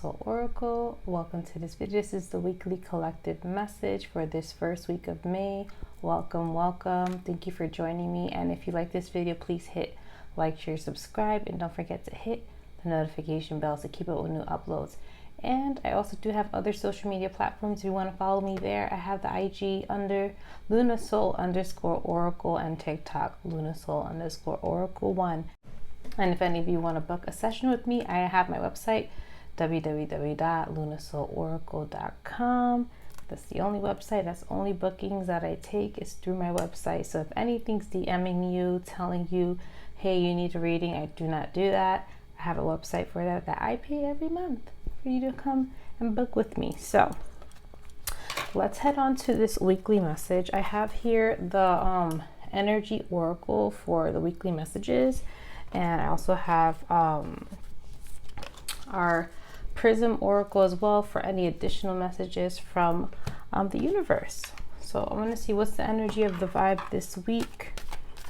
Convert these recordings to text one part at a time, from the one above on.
Soul Oracle. Welcome to this video. This is the weekly collective message for this first week of May. Welcome, welcome. Thank you for joining me. And if you like this video, please hit like, share, subscribe, and don't forget to hit the notification bell to keep up with new uploads. And I also do have other social media platforms. If you want to follow me there, I have the IG under LunaSoul_Oracle and TikTok LunaSoul_Oracle1. And if any of you want to book a session with me, I have my website, www.lunasoulOracle.com. That's the only website. That's only bookings that I take is through my website. So if anything's DMing you, telling you, hey, you need a reading, I do not do that. I have a website for that I pay every month for you to come and book with me. So let's head on to this weekly message. I have here the energy oracle for the weekly messages. And I also have our Prism oracle as well for any additional messages from the universe. So I want to see what's the energy of the vibe this week.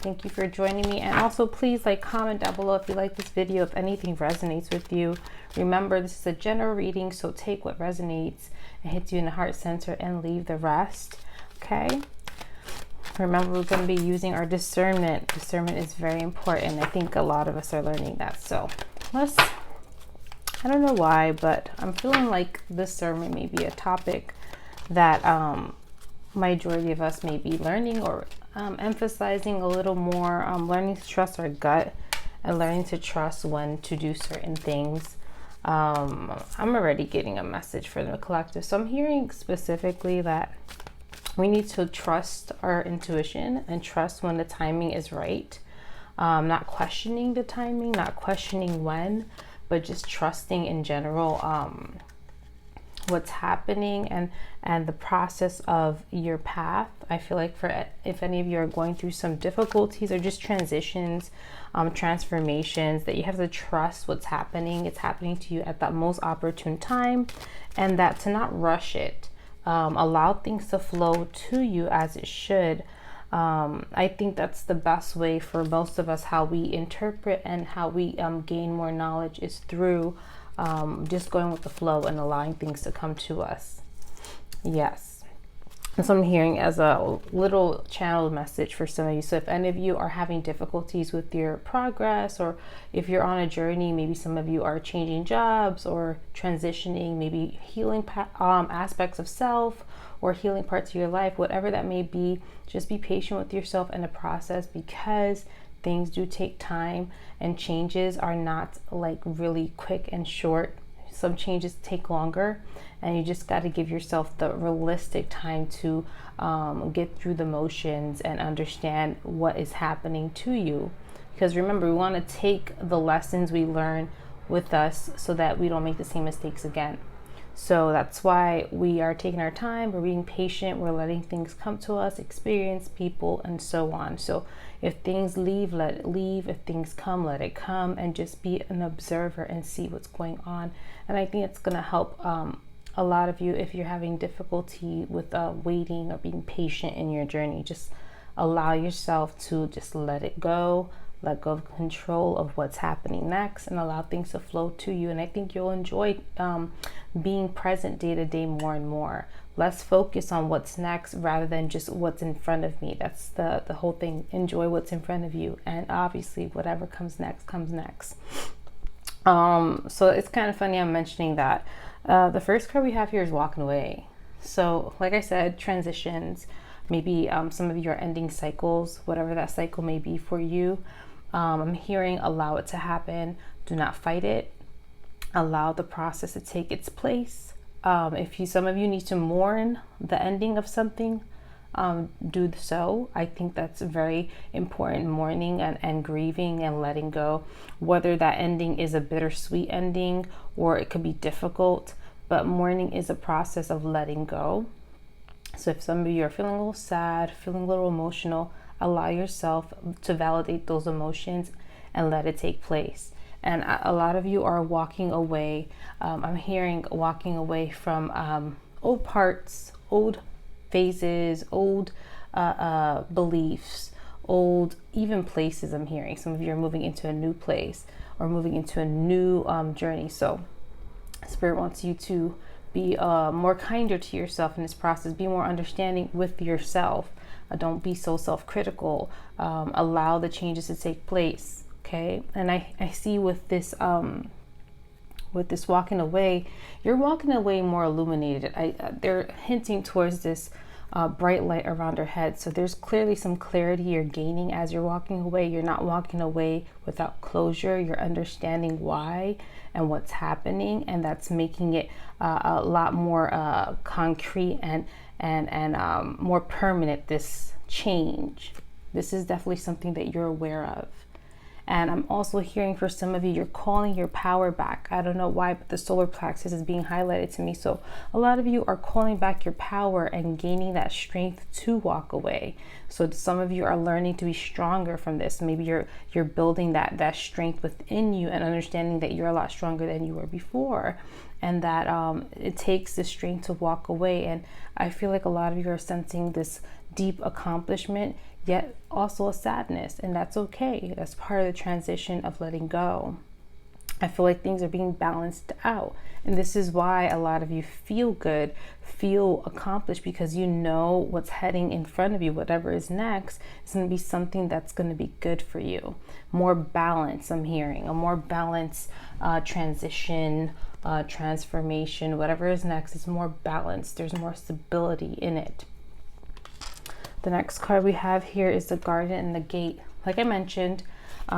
Thank you for joining me. And also please comment down below if you like this video, if anything resonates with you. Remember, this is a general reading, so take what resonates and hits you in the heart center and leave the rest. Okay. Remember, we're going to be using our discernment. Discernment is very important. I think a lot of us are learning that. So I don't know why, but I'm feeling like discernment may be a topic that majority of us may be learning or emphasizing a little more, learning to trust our gut and learning to trust when to do certain things. I'm already getting a message for the collective. So I'm hearing specifically that we need to trust our intuition and trust when the timing is right. Not questioning the timing, not questioning when, but just trusting in general what's happening and the process of your path. I feel like if any of you are going through some difficulties or just transitions, transformations, that you have to trust what's happening. It's happening to you at that most opportune time, and that to not rush it. Allow things to flow to you as it should. I think that's the best way for most of us. How we interpret and how we gain more knowledge is through just going with the flow and allowing things to come to us. Yes. And so I'm hearing as a little channeled message for some of you. So if any of you are having difficulties with your progress, or if you're on a journey, maybe some of you are changing jobs or transitioning, maybe healing aspects of self or healing parts of your life, whatever that may be, just be patient with yourself in the process, because things do take time and changes are not really quick and short. Some changes take longer, and you just got to give yourself the realistic time to get through the motions and understand what is happening to you. Because remember, we want to take the lessons we learn with us so that we don't make the same mistakes again. So that's why we are taking our time, we're being patient, we're letting things come to us, experience people, and so on. So if things leave, let it leave. If things come, let it come, and just be an observer and see what's going on. And I think it's going to help a lot of you if you're having difficulty with waiting or being patient in your journey. Just allow yourself to just let it go. Let go of control of what's happening next and allow things to flow to you. And I think you'll enjoy being present day to day more and more. Less focus on what's next rather than just what's in front of me. That's the whole thing. Enjoy what's in front of you. And obviously whatever comes next comes next. So it's kind of funny I'm mentioning that. The first card we have here is walking away. So like I said, transitions. Maybe some of you are ending cycles, whatever that cycle may be for you. I'm hearing allow it to happen. Do not fight it. Allow the process to take its place. Some of you need to mourn the ending of something, do so. I think that's very important, mourning and grieving and letting go. Whether that ending is a bittersweet ending or it could be difficult, but mourning is a process of letting go. So if some of you are feeling a little sad, feeling a little emotional, allow yourself to validate those emotions and let it take place. And a lot of you are walking away. I'm hearing walking away from old parts, old phases, old beliefs, old even places. I'm hearing some of you are moving into a new place or moving into a new journey. So Spirit wants you to be more kinder to yourself in this process. Be more understanding with yourself. Don't be so self-critical. Allow the changes to take place. Okay. And I see with this walking away, you're walking away more illuminated. They're hinting towards this bright light around her head. So there's clearly some clarity you're gaining as you're walking away. You're not walking away without closure. You're understanding why and what's happening, and that's making it a lot more concrete and more permanent, this change. This is definitely something that you're aware of. And I'm also hearing for some of you, you're calling your power back. I don't know why, but the solar plexus is being highlighted to me. So a lot of you are calling back your power and gaining that strength to walk away. So some of you are learning to be stronger from this. Maybe you're building that strength within you and understanding that you're a lot stronger than you were before. And that it takes the strength to walk away. And I feel like a lot of you are sensing this deep accomplishment, yet also a sadness, and that's okay. That's part of the transition of letting go. I feel like things are being balanced out, and this is why a lot of you feel good, feel accomplished, because you know what's heading in front of you. Whatever is next is going to be something that's going to be good for you. More balance, I'm hearing a more balanced transition, transformation. Whatever is next is more balanced. There's more stability in it. The next card we have here is the Garden and the Gate. Like I mentioned,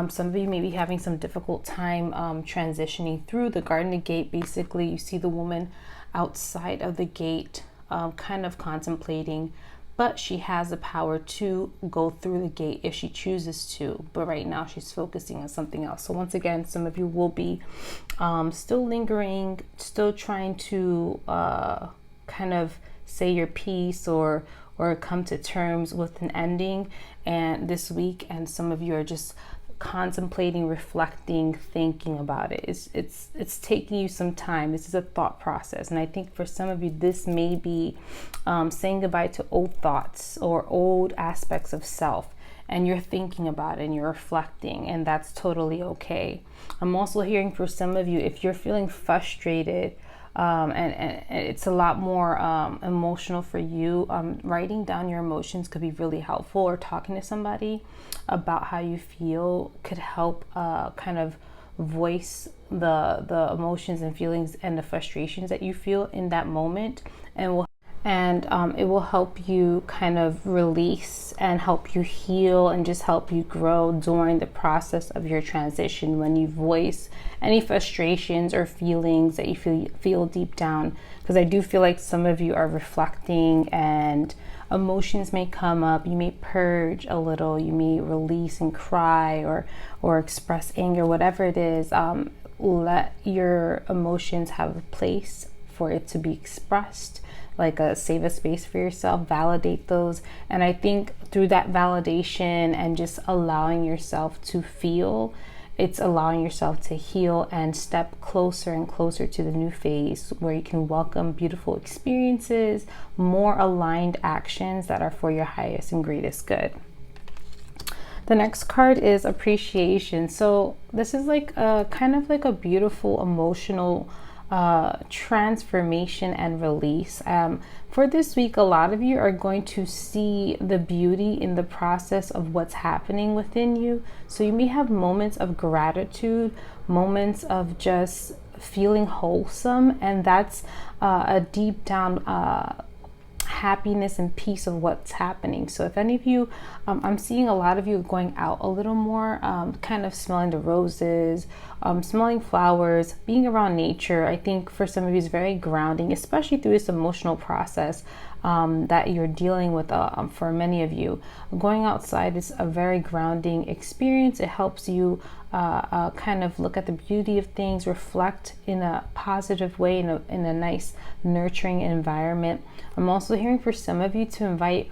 some of you may be having some difficult time transitioning through the Garden and Gate. Basically, you see the woman outside of the gate, kind of contemplating, but she has the power to go through the gate if she chooses to. But right now, she's focusing on something else. So once again, some of you will be still lingering, still trying to kind of say your piece or come to terms with an ending and this week, and some of you are just contemplating, reflecting, thinking about it. It's taking you some time. This is a thought process, and I think for some of you this may be saying goodbye to old thoughts or old aspects of self, and you're thinking about it and you're reflecting, and that's totally okay. I'm also hearing for some of you, if you're feeling frustrated, and it's a lot more emotional for you, writing down your emotions could be really helpful, or talking to somebody about how you feel could help kind of voice the emotions and feelings and the frustrations that you feel in that moment, and it will help you kind of release and help you heal and just help you grow during the process of your transition. When you voice any frustrations or feelings that you feel deep down, because I do feel like some of you are reflecting and emotions may come up. You may purge a little, you may release and cry or express anger, whatever it is. Let your emotions have a place for it to be expressed. Like save a space for yourself, validate those. And I think through that validation and just allowing yourself to feel, it's allowing yourself to heal and step closer and closer to the new phase where you can welcome beautiful experiences, more aligned actions that are for your highest and greatest good. The next card is Appreciation. So this is like a kind of like a beautiful emotional transformation and release. For this week, a lot of you are going to see the beauty in the process of what's happening within you. So you may have moments of gratitude, moments of just feeling wholesome, and that's a deep down happiness and peace of what's happening. So if any of you, I'm seeing a lot of you going out a little more, kind of smelling the roses, smelling flowers, being around nature. I think for some of you is very grounding, especially through this emotional process that you're dealing with. For many of you, going outside is a very grounding experience. It helps you kind of look at the beauty of things, reflect in a positive way, in a nice nurturing environment. I'm also hearing for some of you to invite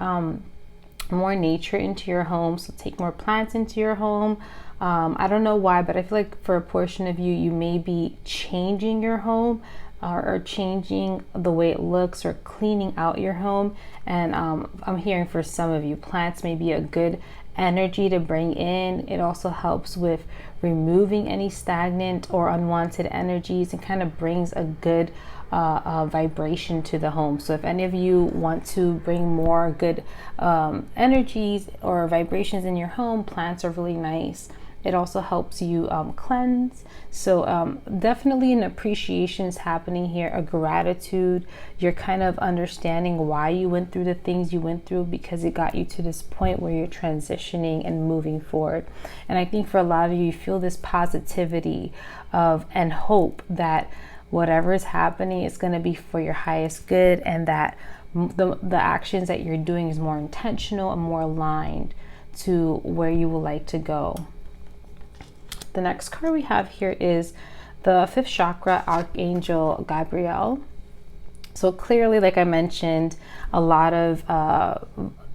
more nature into your home. So take more plants into your home. I don't know why, but I feel like for a portion of you, you may be changing your home or changing the way it looks or cleaning out your home. And I'm hearing for some of you, plants may be a good energy to bring in. It also helps with removing any stagnant or unwanted energies and kind of brings a good vibration to the home. So if any of you want to bring more good energies or vibrations in your home, plants are really nice. It also helps you cleanse. So definitely an appreciation is happening here, a gratitude. You're kind of understanding why you went through the things you went through, because it got you to this point where you're transitioning and moving forward. And I think for a lot of you, you feel this positivity of and hope that whatever is happening is going to be for your highest good, and that the actions that you're doing is more intentional and more aligned to where you would like to go. The next card we have here is the 5th chakra, Archangel Gabrielle. So clearly, like I mentioned, a lot of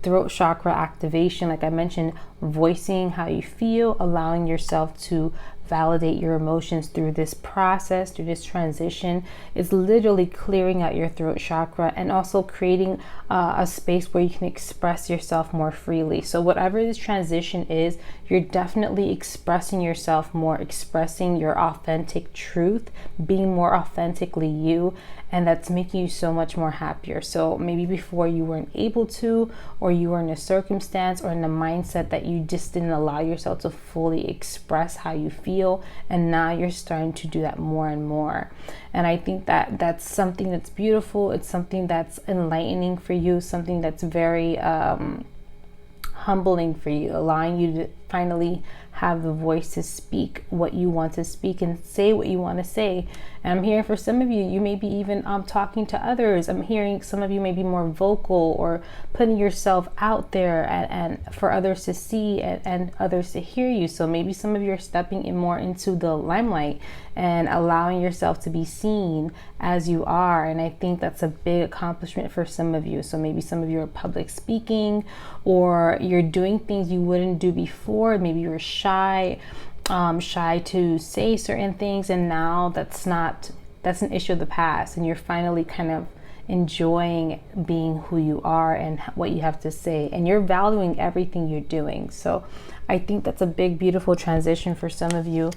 throat chakra activation. Like I mentioned, voicing how you feel, allowing yourself to validate your emotions through this process, through this transition. It's literally clearing out your throat chakra and also creating a space where you can express yourself more freely. So whatever this transition is, you're definitely expressing yourself more, expressing your authentic truth, being more authentically you, and that's making you so much more happier. So maybe before you weren't able to, or you were in a circumstance or in a mindset that you just didn't allow yourself to fully express how you feel, and now you're starting to do that more and more. And I think that that's something that's beautiful. It's something that's enlightening for you, something that's very humbling for you, allowing you to finally have the voice to speak what you want to speak and say what you want to say. And I'm hearing for some of you, you may be even talking to others. I'm hearing some of you may be more vocal or putting yourself out there and for others to see and others to hear you. So maybe some of you are stepping in more into the limelight and allowing yourself to be seen as you are. And I think that's a big accomplishment for some of you. So maybe some of you are public speaking, or you're doing things you wouldn't do before. Maybe you were shy to say certain things, and now that's an issue of the past, and you're finally kind of enjoying being who you are and what you have to say, and you're valuing everything you're doing. So I think that's a big, beautiful transition for some of you.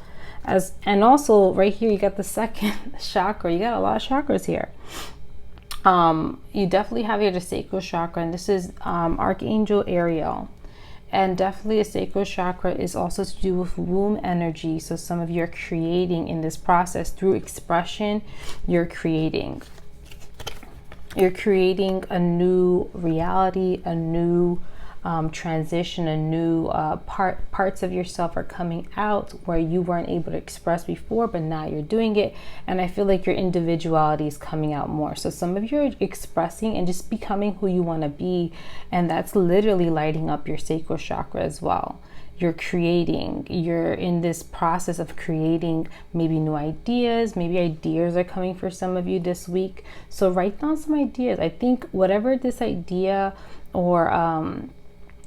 And also right here, you got the 2nd chakra. You got a lot of chakras here. You definitely have here the Sacral Chakra, and this is Archangel Ariel. And definitely the Sacral Chakra is also to do with womb energy. So some of you are creating in this process through expression. You're creating a new reality, a new transition, a new parts of yourself are coming out where you weren't able to express before, but now you're doing it. And I feel like your individuality is coming out more. So some of you are expressing and just becoming who you want to be, and that's literally lighting up your Sacral Chakra as well. You're creating, you're in this process of creating maybe new ideas. Maybe ideas are coming for some of you this week. So write down some ideas. I think whatever this idea or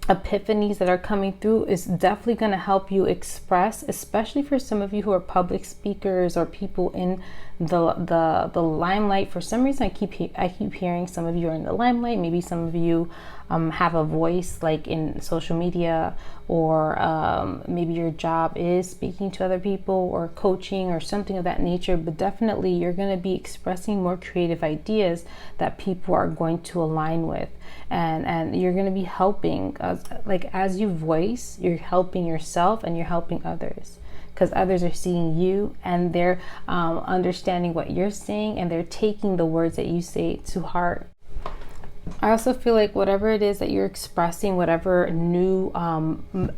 epiphanies that are coming through is definitely going to help you express, especially for some of you who are public speakers or people in the limelight. For some reason, I keep hearing some of you are in the limelight. Maybe some of you have a voice like in social media, or maybe your job is speaking to other people or coaching or something of that nature. But definitely you're going to be expressing more creative ideas that people are going to align with, and you're going to be helping, like as you voice, you're helping yourself and you're helping others, because others are seeing you and they're understanding what you're saying, and they're taking the words that you say to heart. I also feel like whatever it is that you're expressing, whatever new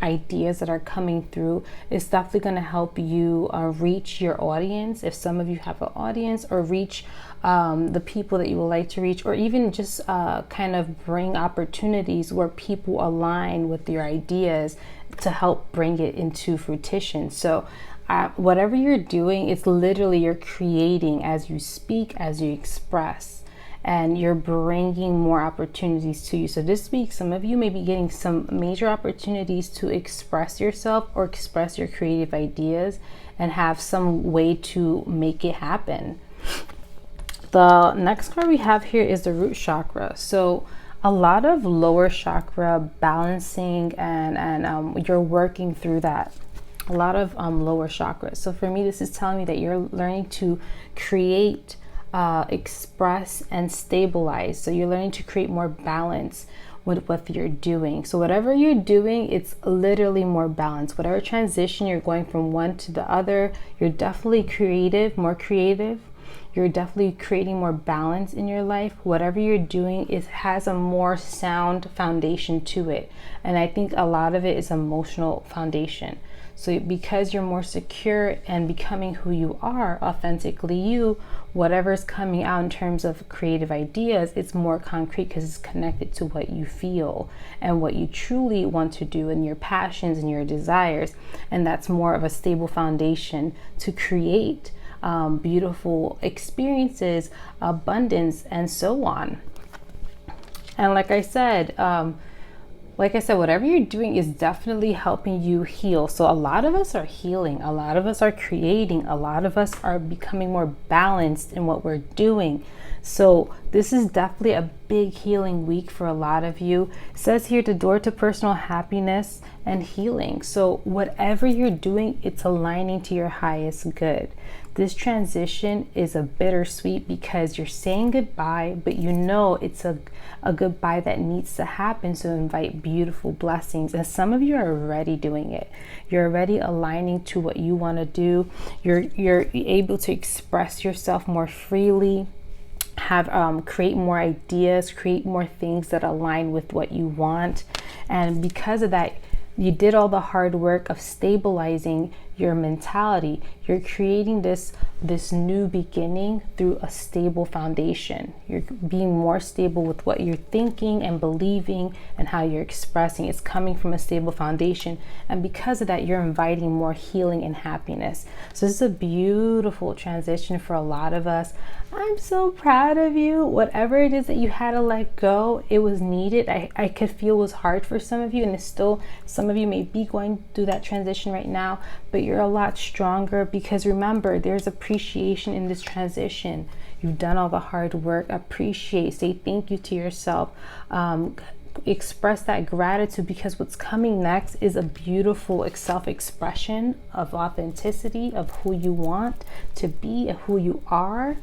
ideas that are coming through, is definitely going to help you reach your audience, if some of you have an audience, or reach the people that you would like to reach, or even just kind of bring opportunities where people align with your ideas to help bring it into fruition. So whatever you're doing, it's literally you're creating as you speak, as you express, and you're bringing more opportunities to you. So this week, some of you may be getting some major opportunities to express yourself or express your creative ideas and have some way to make it happen. The next card we have here is the root chakra. So a lot of lower chakra balancing, and you're working through that. A lot of lower chakras. So for me, this is telling me that you're learning to create, express, and stabilize. So you're learning to create more balance with what you're doing. So whatever you're doing, it's literally more balance. Whatever transition you're going from one to the other, you're definitely creative, more creative. You're definitely creating more balance in your life. Whatever you're doing, it has a more sound foundation to it. And I think a lot of it is emotional foundation. So because you're more secure and becoming who you are, authentically you, whatever's coming out in terms of creative ideas, it's more concrete because it's connected to what you feel and what you truly want to do and your passions and your desires. And that's more of a stable foundation to create beautiful experiences, abundance, and so on. And like I said, whatever you're doing is definitely helping you heal. So a lot of us are healing, a lot of us are creating, a lot of us are becoming more balanced in what we're doing. So this is definitely a big healing week for a lot of you. It says here, the door to personal happiness and healing. So whatever you're doing, it's aligning to your highest good. This transition is a bittersweet because you're saying goodbye, but you know it's a goodbye that needs to happen to invite beautiful blessings. And some of you are already doing it. You're already aligning to what you want to do. You're able to express yourself more freely, have create more ideas, create more things that align with what you want. And because of that, you did all the hard work of stabilizing your mentality. You're creating this new beginning through a stable foundation. You're being more stable with what you're thinking and believing and how you're expressing. It's coming from a stable foundation. And because of that, you're inviting more healing and happiness. So this is a beautiful transition for a lot of us. I'm so proud of you. Whatever it is that you had to let go, it was needed. I could feel it was hard for some of you, and it's still, some of you may be going through that transition right now, but you're a lot stronger because remember, there's appreciation in this transition. You've done all the hard work. Appreciate, say thank you to yourself. Express that gratitude because what's coming next is a beautiful self-expression of authenticity of who you want to be and who you are.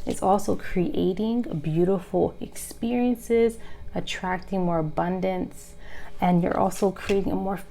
It's also creating beautiful experiences, attracting more abundance, and you're also creating a more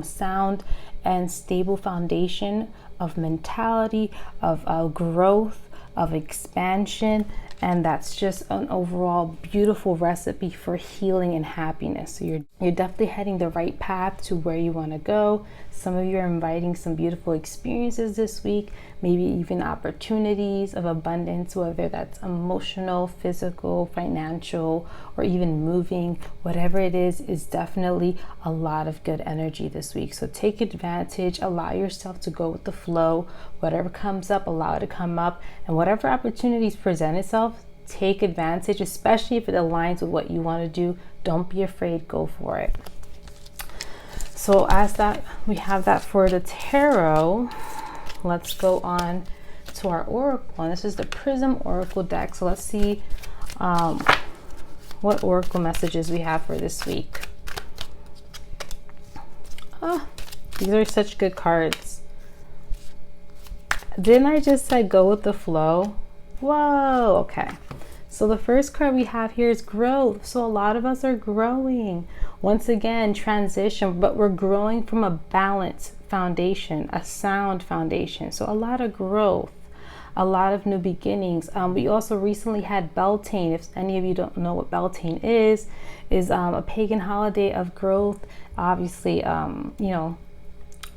sound and stable foundation of mentality, of growth, of expansion. And that's just an overall beautiful recipe for healing and happiness. So you're definitely heading the right path to where you want to go. Some of you are inviting some beautiful experiences this week, maybe even opportunities of abundance, whether that's emotional, physical, financial, or even moving. Whatever it is definitely a lot of good energy this week. So take advantage, allow yourself to go with the flow. Whatever comes up, allow it to come up. And whatever opportunities present itself, take advantage, especially if it aligns with what you want to do. Don't be afraid, go for it. So as that we have that for the tarot, let's go on to our oracle. And this is the Prism Oracle deck. So let's see what oracle messages we have for this week. Oh, these are such good cards. Didn't I just say go with the flow? Whoa, okay. So the first card we have here is growth. So a lot of us are growing. Once again, transition, but we're growing from a balanced foundation, a sound foundation. So a lot of growth, a lot of new beginnings. We also recently had Beltane. If any of you don't know what Beltane is a pagan holiday of growth. Obviously,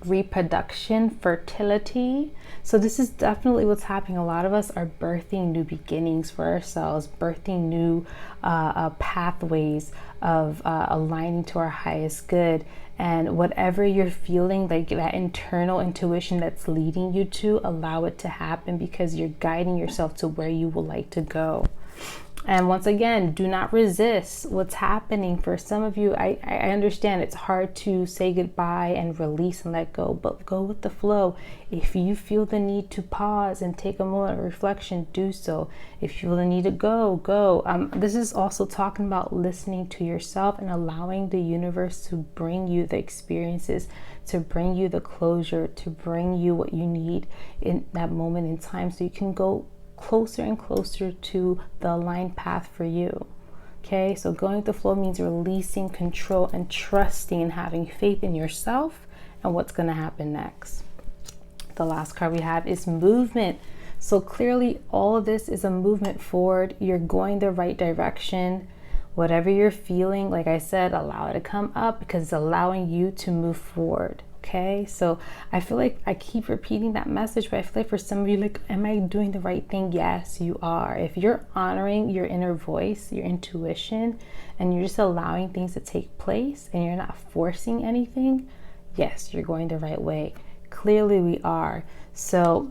reproduction, fertility. So this is definitely what's happening. A lot of us are birthing new beginnings for ourselves, birthing new pathways of aligning to our highest good. And whatever you're feeling, like that internal intuition that's leading you to, allow it to happen because you're guiding yourself to where you would like to go. And once again, do not resist what's happening. For some of you, I understand it's hard to say goodbye and release and let go, but go with the flow. If you feel the need to pause and take a moment of reflection, do so. If you feel the need to go, go. This is also talking about listening to yourself and allowing the universe to bring you the experiences, to bring you the closure, to bring you what you need in that moment in time, so you can go closer and closer to the aligned path for you. Okay, so going with the flow means releasing control and trusting and having faith in yourself and what's going to happen next. The last card we have is movement. So clearly all of this is a movement forward. You're going the right direction. Whatever you're feeling, like I said, allow it to come up, because it's allowing you to move forward. Okay, so I feel like I keep repeating that message, but I feel like for some of you, like, am I doing the right thing? Yes, you are. If you're honoring your inner voice, your intuition, and you're just allowing things to take place and you're not forcing anything, yes, you're going the right way. Clearly we are. So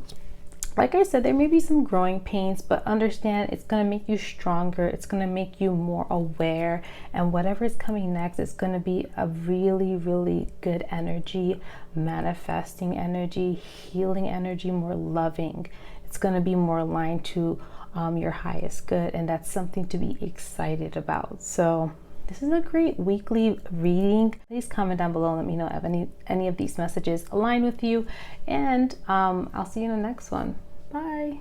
like I said, there may be some growing pains, but understand it's going to make you stronger. It's going to make you more aware. And whatever is coming next is going to be a really, really good energy, manifesting energy, healing energy, more loving. It's going to be more aligned to your highest good. And that's something to be excited about. So this is a great weekly reading. Please comment down below and let me know if any of these messages align with you. And I'll see you in the next one. Bye.